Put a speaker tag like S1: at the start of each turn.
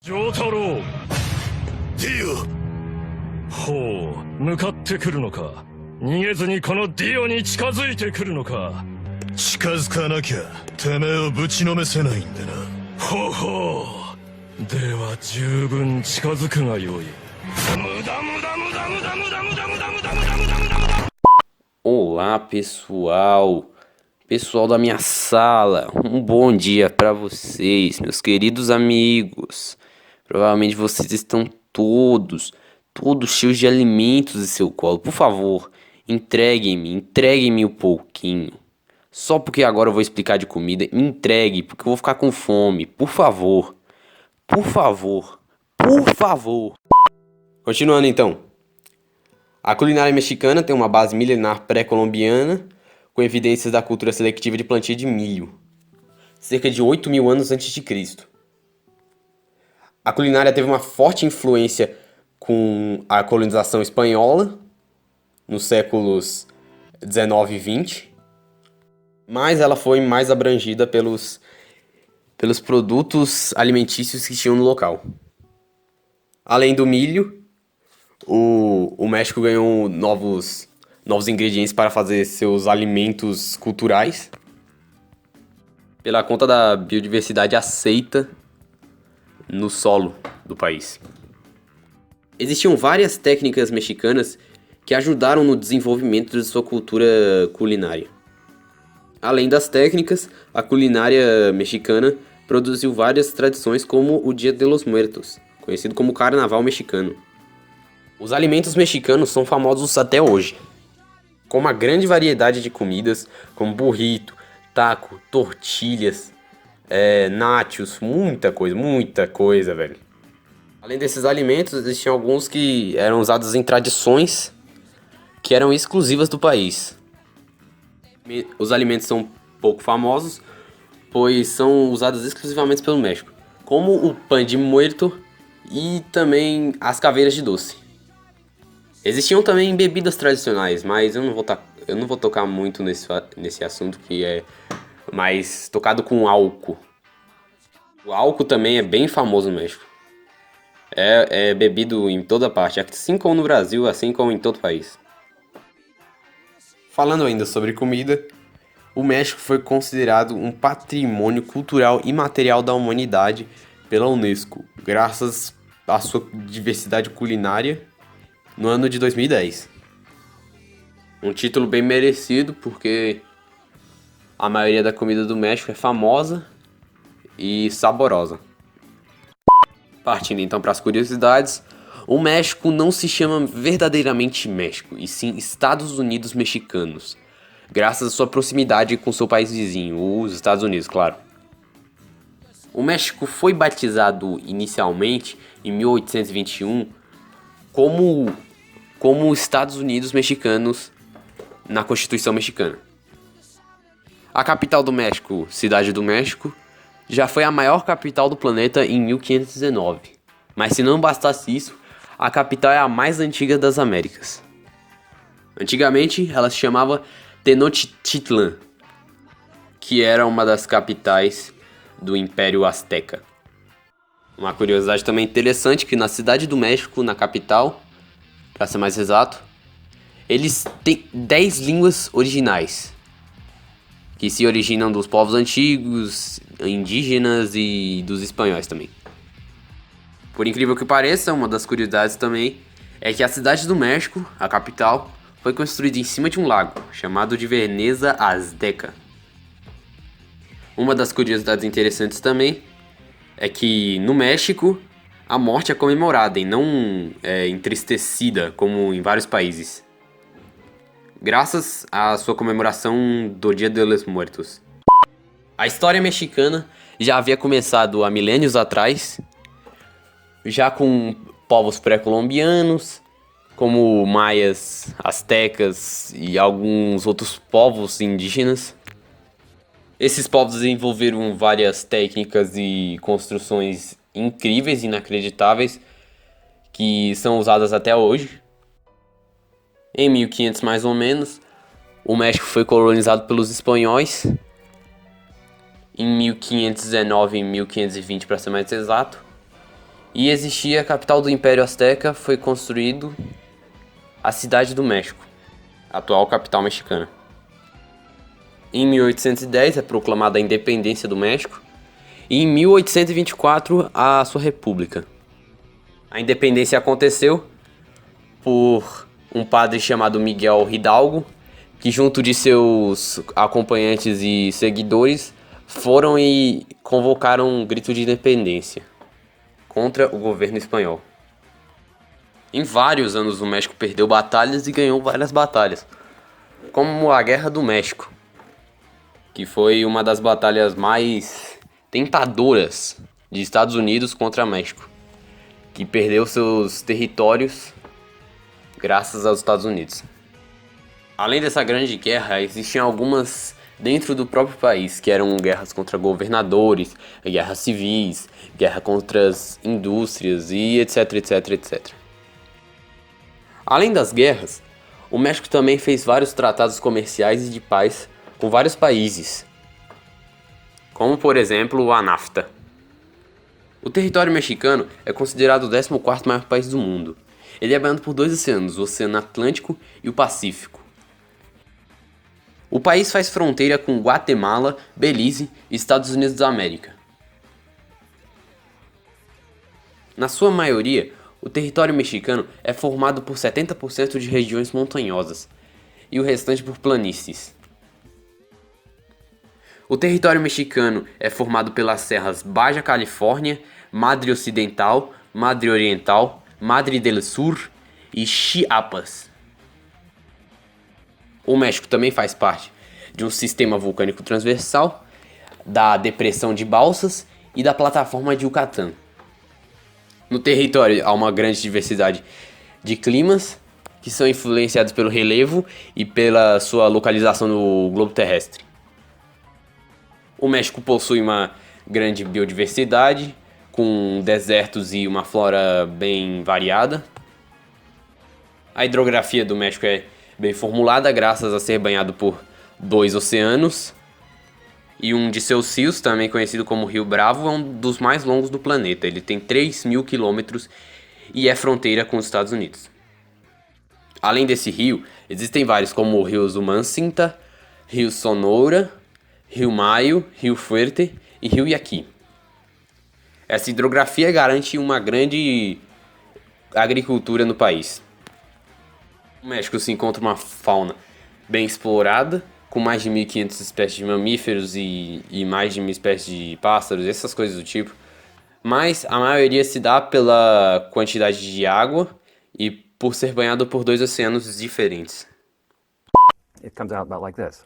S1: 丈太郎、
S2: ディ
S1: ほう、向かってくるのか。逃げずにこのディオに近づいてくるのか。
S2: オ、近づかなきゃてめえをぶちのめせないんでな。
S1: ほうほう、では十分近づくがよい。
S3: Olá, pessoal. Pessoal da minha sala, um bom dia para vocês, meus queridos amigos. Provavelmente vocês estão todos cheios de alimentos em seu colo. Por favor, entreguem-me um pouquinho. Só porque agora eu vou explicar de comida, me entregue, porque eu vou ficar com fome. Por favor. Continuando então. A culinária mexicana tem uma base milenar pré-colombiana, com evidências da cultura seletiva de plantio de milho, cerca de 8.000 anos antes de Cristo. A culinária teve uma forte influência com a colonização espanhola, nos séculos 19 e 20, mas ela foi mais abrangida pelos produtos alimentícios que tinham no local. Além do milho, o México ganhou novos ingredientes para fazer seus alimentos culturais, pela conta da biodiversidade aceita no solo do país. Existiam várias técnicas mexicanas que ajudaram no desenvolvimento de sua cultura culinária. Além das técnicas, a culinária mexicana produziu várias tradições como o Dia de los Muertos, conhecido como Carnaval Mexicano. Os alimentos mexicanos são famosos até hoje, com uma grande variedade de comidas, como burrito, taco, tortilhas, nachos, muita coisa, velho. Além desses alimentos, existiam alguns que eram usados em tradições que eram exclusivas do país. Os alimentos são pouco famosos, pois são usados exclusivamente pelo México, como o pan de muerto e também as caveiras de doce. Existiam também bebidas tradicionais, mas eu não vou tocar muito nesse assunto, que é mais tocado com álcool. O álcool também é bem famoso no México. É bebido em toda parte, assim como no Brasil, assim como em todo o país. Falando ainda sobre comida, o México foi considerado um patrimônio cultural imaterial da humanidade pela Unesco, graças à sua diversidade culinária, no ano de 2010. Um título bem merecido, porque a maioria da comida do México é famosa e saborosa. Partindo então para as curiosidades, o México não se chama verdadeiramente México, e sim Estados Unidos Mexicanos, graças à sua proximidade com seu país vizinho, os Estados Unidos, claro. O México foi batizado inicialmente em 1821 como Estados Unidos Mexicanos na Constituição Mexicana. A capital do México, Cidade do México, já foi a maior capital do planeta em 1519. Mas se não bastasse isso, a capital é a mais antiga das Américas. Antigamente, ela se chamava Tenochtitlan, que era uma das capitais do Império Azteca. Uma curiosidade também interessante, que na Cidade do México, na capital, para ser mais exato, eles têm 10 línguas originais, que se originam dos povos antigos, indígenas e dos espanhóis também. Por incrível que pareça, uma das curiosidades também é que a Cidade do México, a capital, foi construída em cima de um lago, chamado de Veneza Azteca. Uma das curiosidades interessantes também é que no México a morte é comemorada e não entristecida como em vários países, graças à sua comemoração do Dia de los Muertos. A história mexicana já havia começado há milênios atrás, já com povos pré-colombianos, como maias, astecas e alguns outros povos indígenas. Esses povos desenvolveram várias técnicas e construções incríveis, inacreditáveis, que são usadas até hoje. Em 1500 mais ou menos, o México foi colonizado pelos espanhóis. Em 1519 e 1520, para ser mais exato, E existia a capital do Império Azteca, foi construído a Cidade do México, atual capital mexicana. Em 1810 é proclamada a independência do México e em 1824 a sua república. A independência aconteceu por um padre chamado Miguel Hidalgo, que junto de seus acompanhantes e seguidores foram e convocaram um grito de independência contra o governo espanhol. Em vários anos o México perdeu batalhas e ganhou várias batalhas, como a Guerra do México, que foi uma das batalhas mais tentadoras de Estados Unidos contra México, que perdeu seus territórios graças aos Estados Unidos. Além dessa grande guerra, existiam algumas dentro do próprio país, que eram guerras contra governadores, guerras civis, guerra contra as indústrias e etc, etc, etc. Além das guerras, o México também fez vários tratados comerciais e de paz com vários países, como por exemplo a NAFTA. O território mexicano é considerado o 14º maior país do mundo. Ele é banhado por dois oceanos, o Oceano Atlântico e o Pacífico. O país faz fronteira com Guatemala, Belize e Estados Unidos da América. Na sua maioria, o território mexicano é formado por 70% de regiões montanhosas e o restante por planícies. O território mexicano é formado pelas serras Baja Califórnia, Madre Ocidental, Madre Oriental, Madre del Sur e Chiapas. O México também faz parte de um sistema vulcânico transversal, da depressão de Balsas e da plataforma de Yucatán. No território há uma grande diversidade de climas que são influenciados pelo relevo e pela sua localização no globo terrestre. O México possui uma grande biodiversidade, com desertos e uma flora bem variada. A hidrografia do México é bem formulada, graças a ser banhado por dois oceanos. E um de seus rios, também conhecido como Rio Bravo, é um dos mais longos do planeta. Ele tem 3.000 quilômetros e é fronteira com os Estados Unidos. Além desse rio, existem vários como o Rio Umacinta, Rio Sonora, Rio Maio, Rio Fuerte e Rio Yaqui. Essa hidrografia garante uma grande agricultura no país. No México se encontra uma fauna bem explorada, com mais de 1.500 espécies de mamíferos e mais de 1.000 espécies de pássaros, essas coisas do tipo. Mas a maioria se dá pela quantidade de água e por ser banhado por dois oceanos diferentes.
S4: It comes out about like this.